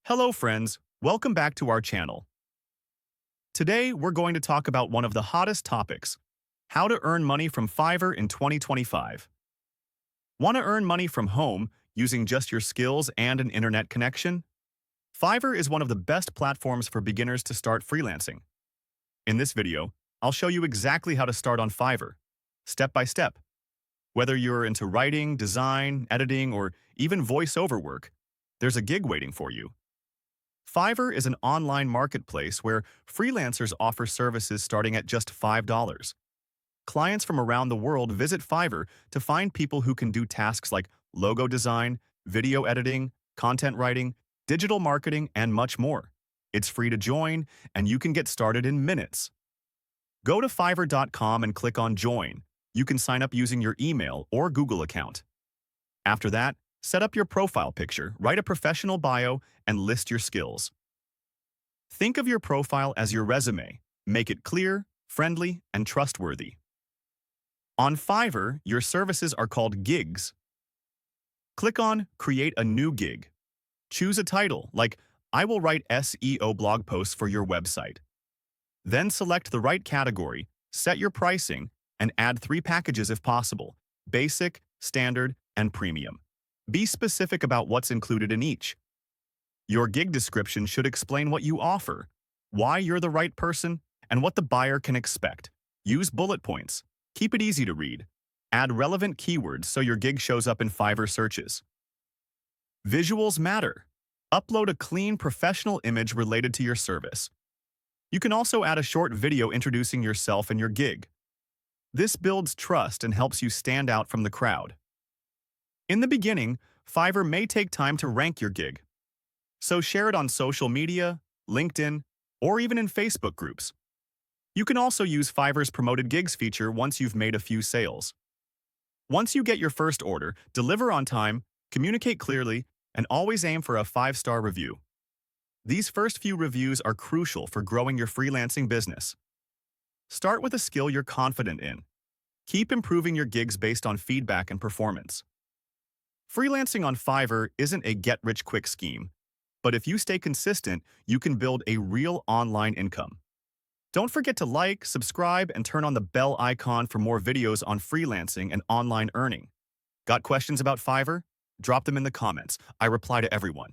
Hello friends, welcome back to our channel. Today we're going to talk about one of the hottest topics, how to earn money from Fiverr in 2025. Want to earn money from home using just your skills and an internet connection? Fiverr is one of the best platforms for beginners to start freelancing. In this video, I'll show you exactly how to start on Fiverr, step by step. Whether you're into writing, design, editing, or even voiceover work, there's a gig waiting for you. Fiverr is an online marketplace where freelancers offer services starting at just $5. Clients from around the world visit Fiverr to find people who can do tasks like logo design, video editing, content writing, digital marketing, and much more. It's free to join, and you can get started in minutes. Go to Fiverr.com and click on Join. You can sign up using your email or Google account. After that, set up your profile picture, write a professional bio, and list your skills. Think of your profile as your resume. Make it clear, friendly, and trustworthy. On Fiverr, your services are called gigs. Click on Create a new gig. Choose a title, like I will write SEO blog posts for your website. Then select the right category, set your pricing, and add 3 packages if possible: basic, standard, and premium. Be specific about what's included in each. Your gig description should explain what you offer, why you're the right person, and what the buyer can expect. Use bullet points. Keep it easy to read. Add relevant keywords so your gig shows up in Fiverr searches. Visuals matter. Upload a clean, professional image related to your service. You can also add a short video introducing yourself and your gig. This builds trust and helps you stand out from the crowd. In the beginning, Fiverr may take time to rank your gig, so share it on social media, LinkedIn, or even in Facebook groups. You can also use Fiverr's Promoted Gigs feature once you've made a few sales. Once you get your first order, deliver on time, communicate clearly, and always aim for a 5-star review. These first few reviews are crucial for growing your freelancing business. Start with a skill you're confident in. Keep improving your gigs based on feedback and performance. Freelancing on Fiverr isn't a get-rich-quick scheme, but if you stay consistent, you can build a real online income. Don't forget to like, subscribe, and turn on the bell icon for more videos on freelancing and online earning. Got questions about Fiverr? Drop them in the comments. I reply to everyone.